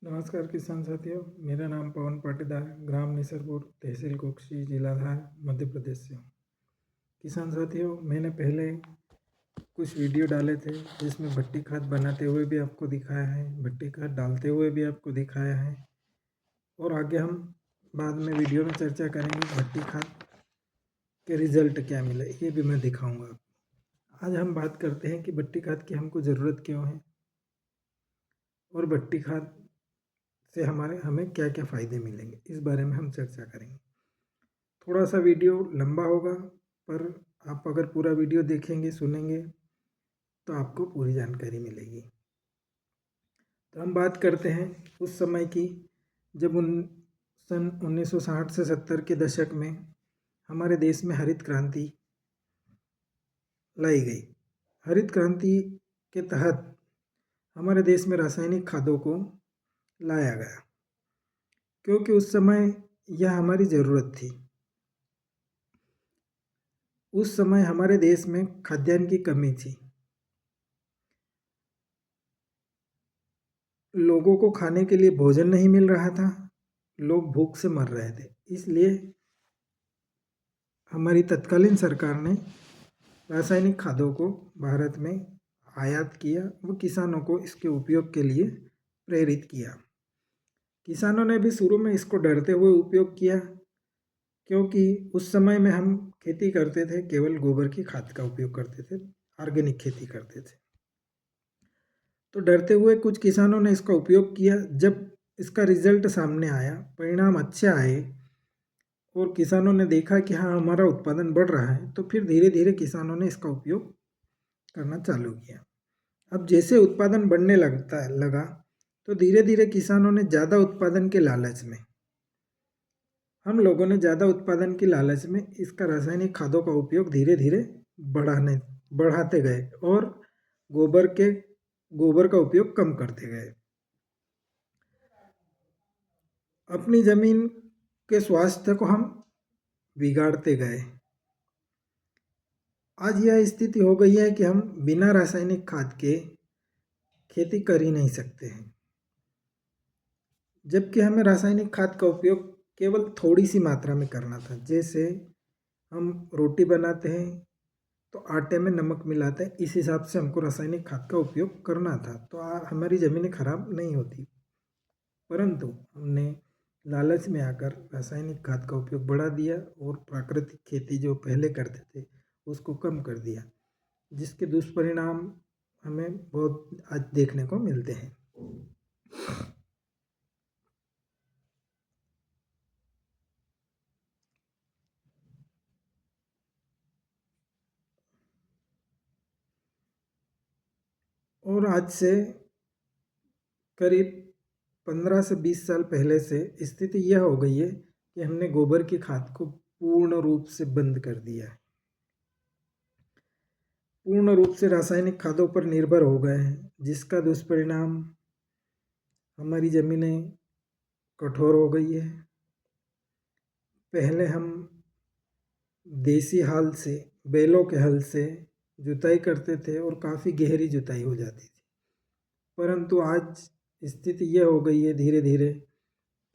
नमस्कार किसान साथियों, मेरा नाम पवन पाटीदार, ग्राम निसरपुर, तहसील कोकशी, जिला धार, मध्य प्रदेश से हूँ। किसान साथियों, मैंने पहले कुछ वीडियो डाले थे जिसमें भट्टी खाद बनाते हुए भी आपको दिखाया है, भट्टी खाद डालते हुए भी आपको दिखाया है और आगे हम बाद में वीडियो में चर्चा करेंगे भट्टी खाद के रिजल्ट क्या मिले, ये भी मैं दिखाऊँगा। आज हम बात करते हैं कि भट्टी खाद की हमको ज़रूरत क्यों है और भट्टी खाद से हमें क्या क्या फ़ायदे मिलेंगे, इस बारे में हम चर्चा करेंगे। थोड़ा सा वीडियो लंबा होगा, पर आप अगर पूरा वीडियो देखेंगे, सुनेंगे तो आपको पूरी जानकारी मिलेगी। तो हम बात करते हैं उस समय की जब सन 1960 से 70 के दशक में हमारे देश में हरित क्रांति लाई गई। हरित क्रांति के तहत हमारे देश में रासायनिक खादों को लाया गया, क्योंकि उस समय यह हमारी ज़रूरत थी। उस समय हमारे देश में खाद्यान्न की कमी थी, लोगों को खाने के लिए भोजन नहीं मिल रहा था, लोग भूख से मर रहे थे। इसलिए हमारी तत्कालीन सरकार ने रासायनिक खादों को भारत में आयात किया, वो किसानों को इसके उपयोग के लिए प्रेरित किया। किसानों ने भी शुरू में इसको डरते हुए उपयोग किया, क्योंकि उस समय में हम खेती करते थे, केवल गोबर की खाद का उपयोग करते थे, ऑर्गेनिक खेती करते थे। तो डरते हुए कुछ किसानों ने इसका उपयोग किया। जब इसका रिजल्ट सामने आया, परिणाम अच्छे आए और किसानों ने देखा कि हाँ, हमारा उत्पादन बढ़ रहा है, तो फिर धीरे धीरे किसानों ने इसका उपयोग करना चालू किया। अब जैसे उत्पादन बढ़ने लगा तो धीरे धीरे किसानों ने ज़्यादा उत्पादन के लालच में, हम लोगों ने ज़्यादा उत्पादन की लालच में इसका रासायनिक खादों का उपयोग धीरे धीरे बढ़ाते गए और गोबर का उपयोग कम करते गए। अपनी ज़मीन के स्वास्थ्य को हम बिगाड़ते गए। आज यह स्थिति हो गई है कि हम बिना रासायनिक खाद के खेती कर ही नहीं सकते हैं, जबकि हमें रासायनिक खाद का उपयोग केवल थोड़ी सी मात्रा में करना था। जैसे हम रोटी बनाते हैं तो आटे में नमक मिलाते हैं, इस हिसाब से हमको रासायनिक खाद का उपयोग करना था, तो हमारी ज़मीनें खराब नहीं होती। परंतु हमने लालच में आकर रासायनिक खाद का उपयोग बढ़ा दिया और प्राकृतिक खेती जो पहले करते थे उसको कम कर दिया, जिसके दुष्परिणाम हमें बहुत आज देखने को मिलते हैं। और आज से करीब 15 से 20 साल पहले से स्थिति यह हो गई है कि हमने गोबर की खाद को पूर्ण रूप से बंद कर दिया है, पूर्ण रूप से रासायनिक खादों पर निर्भर हो गए हैं, जिसका दुष्परिणाम हमारी ज़मीनें कठोर हो गई है। पहले हम देसी हल से, बैलों के हल से जुताई करते थे और काफ़ी गहरी जुताई हो जाती थी, परंतु आज स्थिति यह हो गई है धीरे धीरे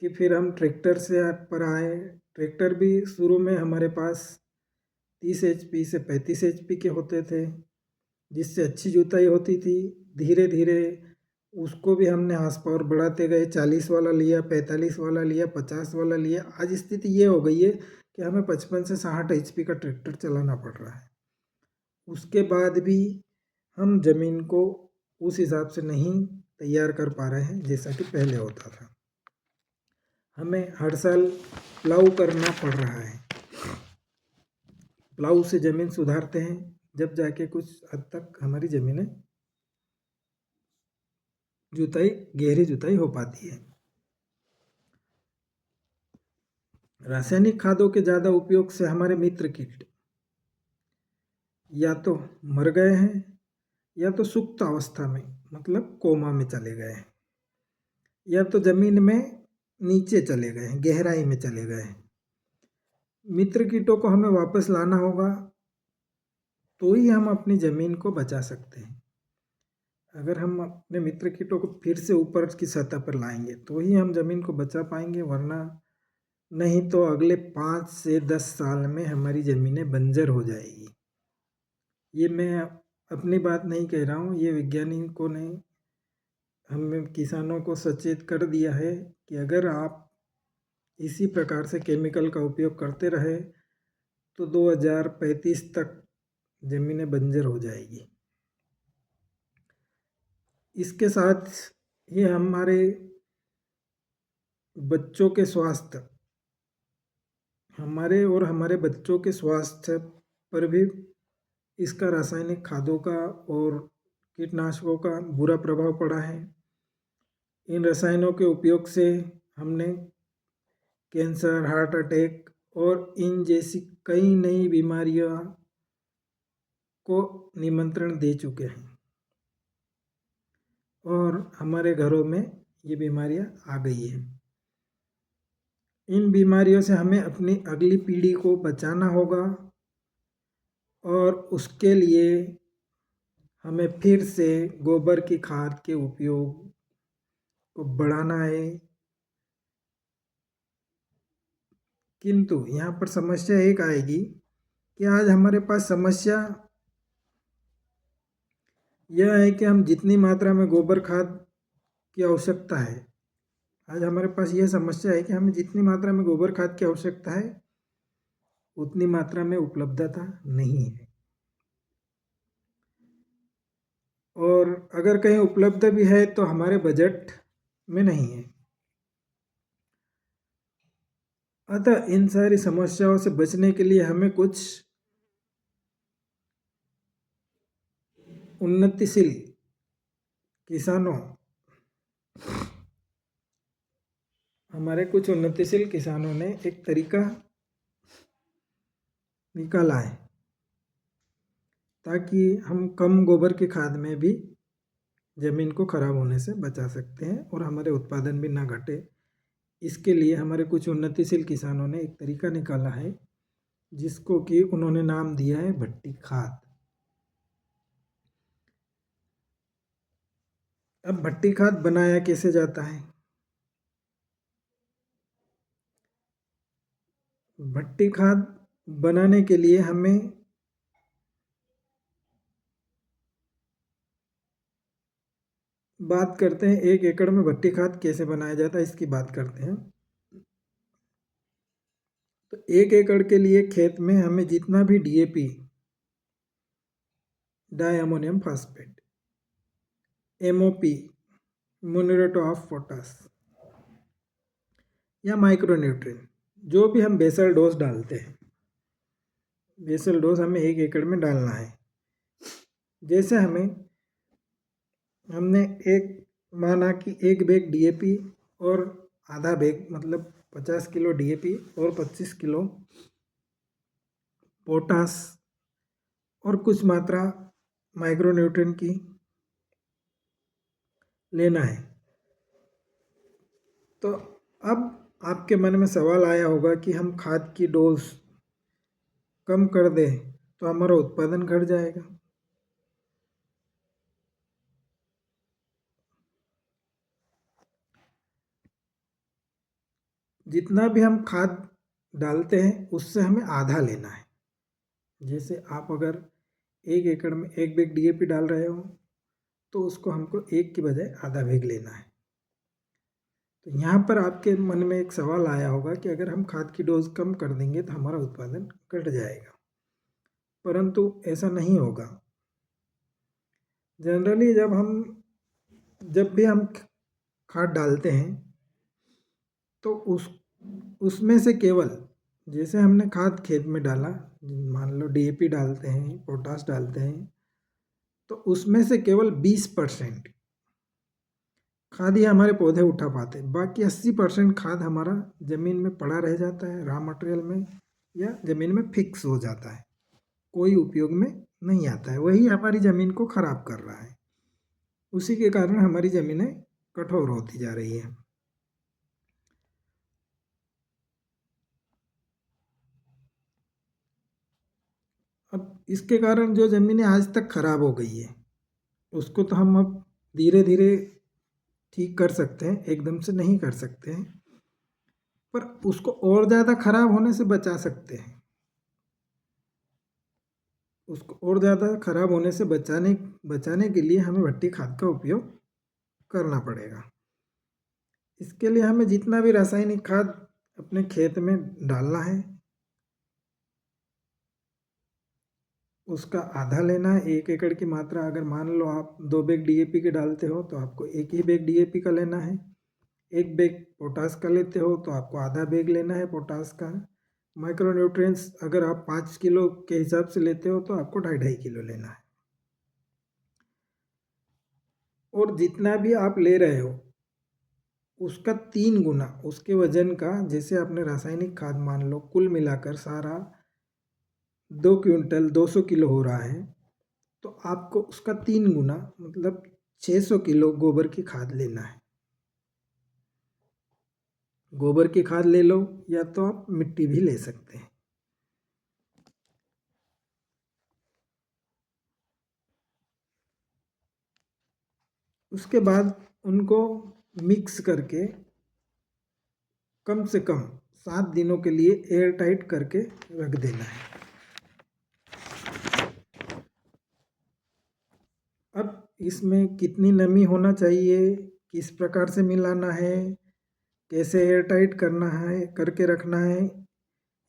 कि फिर हम ट्रैक्टर से पर आए। ट्रैक्टर भी शुरू में हमारे पास 30 HP से 35 HP के होते थे, जिससे अच्छी जुताई होती थी। धीरे धीरे उसको भी हमने हार्स पावर बढ़ाते गए, 40 वाला लिया, 45 वाला लिया, 50 वाला लिया। आज स्थिति ये हो गई है कि हमें 55 से 60 HP का ट्रैक्टर चलाना पड़ रहा है। उसके बाद भी हम ज़मीन को उस हिसाब से नहीं तैयार कर पा रहे हैं जैसा कि पहले होता था। हमें हर साल प्लाऊ करना पड़ रहा है। प्लाऊ से ज़मीन सुधारते हैं, जब जाके कुछ हद तक हमारी ज़मीनें गहरी जुताई हो पाती है। रासायनिक खादों के ज़्यादा उपयोग से हमारे मित्र कीट या तो मर गए हैं या तो सुप्त अवस्था में, मतलब कोमा में चले गए हैं, या तो ज़मीन में नीचे चले गए हैं, गहराई में चले गए हैं। मित्र कीटों को हमें वापस लाना होगा, तो ही हम अपनी ज़मीन को बचा सकते हैं। अगर हम अपने मित्र कीटों को फिर से ऊपर की सतह पर लाएंगे तो ही हम ज़मीन को बचा पाएंगे, वरना नहीं तो अगले 5 से 10 साल में हमारी ज़मीनें बंजर हो जाएगी। ये मैं अपनी बात नहीं कह रहा हूँ, ये वैज्ञानिकों ने हमें किसानों को सचेत कर दिया है कि अगर आप इसी प्रकार से केमिकल का उपयोग करते रहे तो 2035 तक ज़मीनें बंजर हो जाएगी। इसके साथ ही हमारे बच्चों के स्वास्थ्य, हमारे और हमारे बच्चों के स्वास्थ्य पर भी इसका रासायनिक खादों का और कीटनाशकों का बुरा प्रभाव पड़ा है। इन रसायनों के उपयोग से हमने कैंसर, हार्ट अटैक और इन जैसी कई नई बीमारियों को निमंत्रण दे चुके हैं और हमारे घरों में ये बीमारियां आ गई हैं। इन बीमारियों से हमें अपनी अगली पीढ़ी को बचाना होगा और उसके लिए हमें फिर से गोबर की खाद के उपयोग को बढ़ाना है। किंतु यहाँ पर समस्या एक आएगी कि आज हमारे पास समस्या यह है कि हम जितनी मात्रा में गोबर खाद की आवश्यकता है, आज हमारे पास यह समस्या है कि हमें जितनी मात्रा में गोबर खाद की आवश्यकता है उतनी मात्रा में उपलब्धता नहीं है, और अगर कहीं उपलब्ध भी है तो हमारे बजट में नहीं है। अतः इन सारी समस्याओं से बचने के लिए हमें कुछ उन्नतिशील किसानों ने एक तरीका निकाला है ताकि हम कम गोबर की खाद में भी ज़मीन को खराब होने से बचा सकते हैं और हमारे उत्पादन भी ना घटे। इसके लिए हमारे कुछ उन्नतिशील किसानों ने एक तरीका निकाला है जिसको कि उन्होंने नाम दिया है भट्टी खाद। अब भट्टी खाद बनाया कैसे जाता है? भट्टी खाद बनाने के लिए हमें बात करते हैं 1 एकड़ में भट्टी खाद कैसे बनाया जाता है, इसकी बात करते हैं। तो 1 एकड़ के लिए खेत में हमें जितना भी DAP, di ammonium phosphate, MOP, muriate of potash या माइक्रोन्यूट्रिएंट, जो भी हम बेसल डोज डालते हैं, बेसल डोज हमें 1 एकड़ में डालना है। जैसे हमने माना कि 1 बैग DAP और आधा बैग मतलब 50 किलो DAP और 25 किलो पोटास और कुछ मात्रा माइक्रोन्यूट्रिएंट की लेना है। तो अब आपके मन में सवाल आया होगा कि हम खाद की डोज कम कर दें तो हमारा उत्पादन घट जाएगा। जितना भी हम खाद डालते हैं उससे हमें आधा लेना है। जैसे आप अगर 1 एकड़ में 1 बैग DAP डाल रहे हो तो उसको हमको 1 की बजाय आधा बैग लेना है। तो यहाँ पर आपके मन में एक सवाल आया होगा कि अगर हम खाद की डोज कम कर देंगे तो हमारा उत्पादन घट जाएगा, परंतु ऐसा नहीं होगा। जनरली जब भी हम खाद डालते हैं तो उसमें से केवल, जैसे हमने खाद खेत में डाला, मान लो DAP डालते हैं, पोटाश डालते हैं, तो उसमें से केवल 20% खाद ही हमारे पौधे उठा पाते, बाकी 80% खाद हमारा ज़मीन में पड़ा रह जाता है, रॉ मटेरियल में या ज़मीन में फिक्स हो जाता है, कोई उपयोग में नहीं आता है। वही हमारी ज़मीन को खराब कर रहा है। उसी के कारण हमारी ज़मीनें कठोर होती जा रही है। अब इसके कारण जो ज़मीनें आज तक खराब हो गई है उसको तो हम अब धीरे धीरे ठीक कर सकते हैं, एकदम से नहीं कर सकते हैं, पर उसको और ज़्यादा खराब होने से बचा सकते हैं। उसको और ज़्यादा खराब होने से बचाने के लिए हमें भट्टी खाद का उपयोग करना पड़ेगा। इसके लिए हमें जितना भी रासायनिक खाद अपने खेत में डालना है उसका आधा लेना है। 1 एकड़ की मात्रा अगर मान लो आप 2 बैग डीएपी के डालते हो तो आपको 1 ही बैग डीएपी का लेना है। 1 बैग पोटास का लेते हो तो आपको आधा बैग लेना है पोटास का। माइक्रोन्यूट्रिएंट्स अगर आप 5 किलो के हिसाब से लेते हो तो आपको 2.5 किलो लेना है। और जितना भी आप ले रहे हो उसका 3 गुना उसके वजन का, जैसे आपने रासायनिक खाद मान लो कुल मिलाकर सारा 2 क्विंटल 200 किलो हो रहा है, तो आपको उसका 3 गुना मतलब 600 किलो गोबर की खाद लेना है। गोबर की खाद ले लो या तो आप मिट्टी भी ले सकते हैं। उसके बाद उनको मिक्स करके कम से कम 7 दिनों के लिए एयर टाइट करके रख देना है। अब इसमें कितनी नमी होना चाहिए, किस प्रकार से मिलाना है, कैसे एयर टाइट करना है करके रखना है,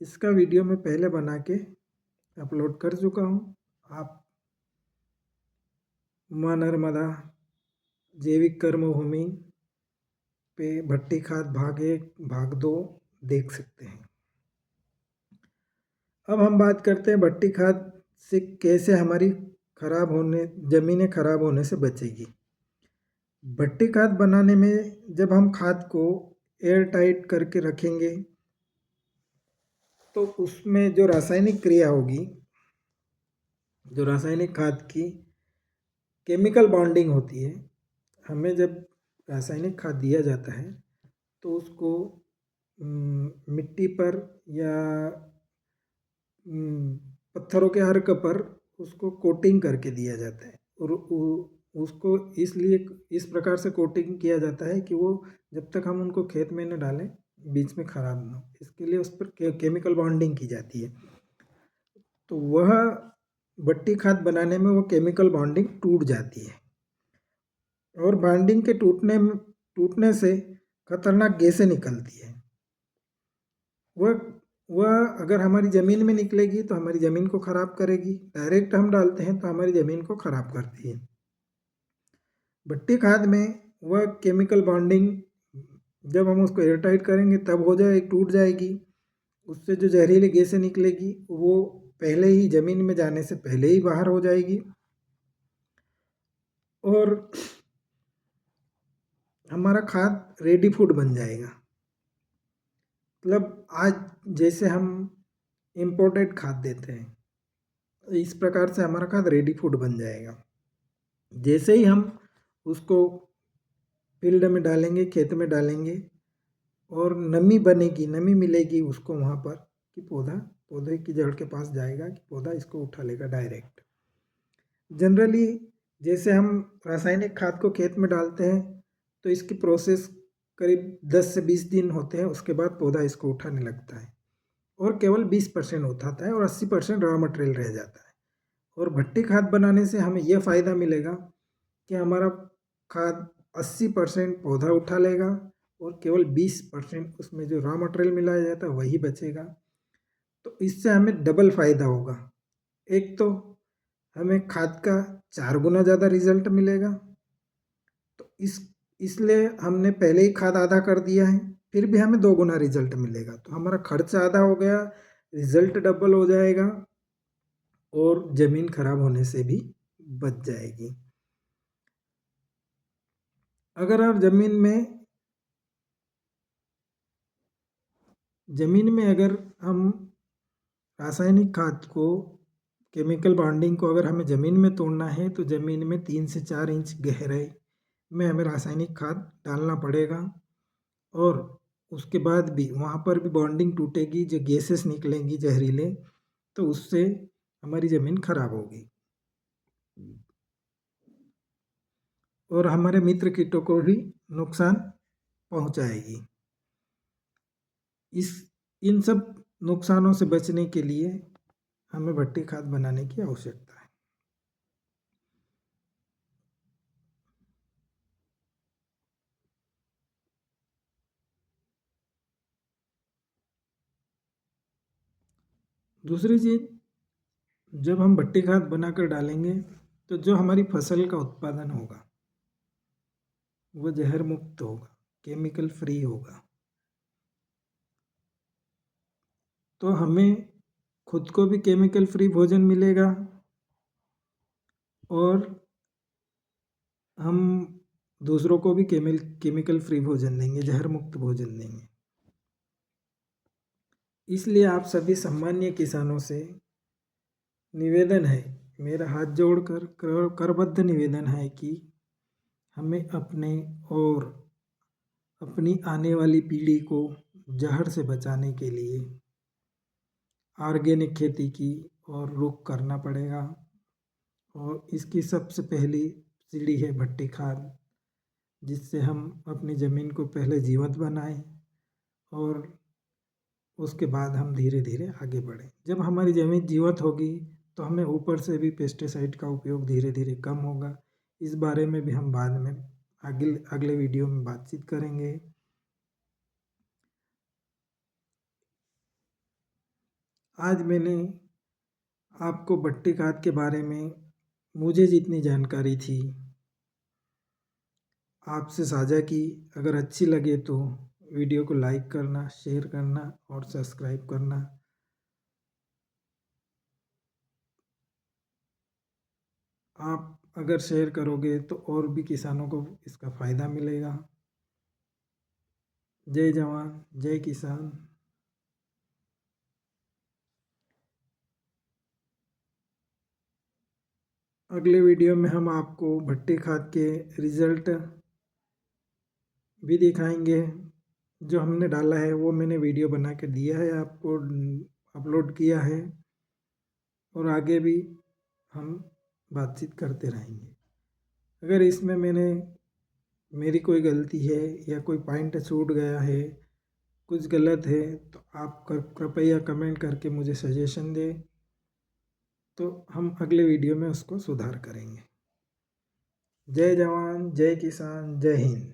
इसका वीडियो मैं पहले बना के अपलोड कर चुका हूँ। आप माँ नर्मदा जैविक कर्मभूमि पे भट्टी खाद भाग 1 भाग 2 देख सकते हैं। अब हम बात करते हैं भट्टी खाद से कैसे हमारी ज़मीनें खराब होने से बचेगी। भट्टी खाद बनाने में जब हम खाद को एयर टाइट करके रखेंगे तो उसमें जो रासायनिक क्रिया होगी, जो रासायनिक खाद की केमिकल बॉन्डिंग होती है, हमें जब रासायनिक खाद दिया जाता है तो उसको मिट्टी पर या पत्थरों के अर्क पर उसको कोटिंग करके दिया जाता है। और उसको इसलिए इस प्रकार से कोटिंग किया जाता है कि वो जब तक हम उनको खेत में न डालें बीच में ख़राब ना हो, इसके लिए उस पर केमिकल बॉन्डिंग की जाती है। तो वह भट्टी खाद बनाने में वो केमिकल बॉन्डिंग टूट जाती है और बॉन्डिंग के टूटने से खतरनाक गैसें निकलती है। वह वह अगर हमारी ज़मीन में निकलेगी तो हमारी ज़मीन को ख़राब करेगी। डायरेक्ट हम डालते हैं तो हमारी ज़मीन को ख़राब करती है। भट्टी खाद में वह केमिकल बॉन्डिंग जब हम उसको एयर टाइट करेंगे तब टूट जाएगी। उससे जो जहरीली गैसें निकलेगी वो पहले ही ज़मीन में जाने से पहले ही बाहर हो जाएगी और हमारा खाद रेडी फूड बन जाएगा। मतलब आज जैसे हम इम्पोर्टेड खाद देते हैं, इस प्रकार से हमारा खाद रेडी फूड बन जाएगा। जैसे ही हम उसको फील्ड में डालेंगे, खेत में डालेंगे और नमी मिलेगी उसको वहाँ पर कि पौधे की जड़ के पास जाएगा कि पौधा इसको उठा लेगा डायरेक्ट। जनरली जैसे हम रासायनिक खाद को खेत में डालते हैं तो इसकी प्रोसेस करीब 10 से 20 दिन होते हैं, उसके बाद पौधा इसको उठाने लगता है और केवल 20% उठाता है और 80% रॉ मटेरियल रह जाता है। और भट्टी खाद बनाने से हमें यह फ़ायदा मिलेगा कि हमारा खाद 80% पौधा उठा लेगा और केवल 20% उसमें जो रॉ मटेरियल मिलाया जाता है वही बचेगा। तो इससे हमें डबल फ़ायदा होगा। एक तो हमें खाद का 4 गुना ज़्यादा रिजल्ट मिलेगा, तो इसलिए हमने पहले ही खाद आधा कर दिया है, फिर भी हमें 2 गुना रिजल्ट मिलेगा। तो हमारा खर्च आधा हो गया, रिजल्ट डबल हो जाएगा और ज़मीन खराब होने से भी बच जाएगी। अगर आप ज़मीन में अगर हम रासायनिक खाद को केमिकल बॉन्डिंग को अगर हमें ज़मीन में तोड़ना है तो ज़मीन में 3 से 4 इंच गहराई में हमें रासायनिक खाद डालना पड़ेगा और उसके बाद भी वहाँ पर भी बॉन्डिंग टूटेगी, जो गैसेस निकलेंगी जहरीले, तो उससे हमारी ज़मीन खराब होगी। और हमारे मित्र कीटों को भी नुकसान पहुंचाएगी। इन सब नुकसानों से बचने के लिए हमें भट्टी खाद बनाने की आवश्यकता है। दूसरी चीज़, जब हम भट्टी खाद बनाकर डालेंगे तो जो हमारी फसल का उत्पादन होगा वो जहर मुक्त होगा, केमिकल फ्री होगा। तो हमें खुद को भी केमिकल फ्री भोजन मिलेगा और हम दूसरों को भी केमिकल फ्री भोजन देंगे, जहर मुक्त भोजन देंगे। इसलिए आप सभी सामान्य किसानों से निवेदन है, मेरा हाथ जोड़कर करबद्ध निवेदन है कि हमें अपने और अपनी आने वाली पीढ़ी को जहर से बचाने के लिए ऑर्गेनिक खेती की और रुख करना पड़ेगा। और इसकी सबसे पहली सीढ़ी है भट्टी खाद, जिससे हम अपनी ज़मीन को पहले जीवंत बनाएं और उसके बाद हम धीरे धीरे आगे बढ़ें। जब हमारी ज़मीन जीवंत होगी तो हमें ऊपर से भी पेस्टिसाइड का उपयोग धीरे धीरे कम होगा। इस बारे में भी हम बाद में अगले वीडियो में बातचीत करेंगे। आज मैंने आपको भट्टी खाद के बारे में मुझे जितनी जानकारी थी आपसे साझा की। अगर अच्छी लगे तो वीडियो को लाइक करना, शेयर करना और सब्सक्राइब करना। आप अगर शेयर करोगे तो और भी किसानों को इसका फ़ायदा मिलेगा। जय जवान, जय किसान। अगले वीडियो में हम आपको भट्टी खाद के रिज़ल्ट भी दिखाएंगे। जो हमने डाला है वो मैंने वीडियो बना के दिया है, आपको अपलोड किया है और आगे भी हम बातचीत करते रहेंगे। अगर इसमें मेरी कोई गलती है या कोई पॉइंट छूट गया है, कुछ गलत है, तो आप कृपया कमेंट करके मुझे सजेशन दें, तो हम अगले वीडियो में उसको सुधार करेंगे। जय जवान, जय किसान, जय हिंद।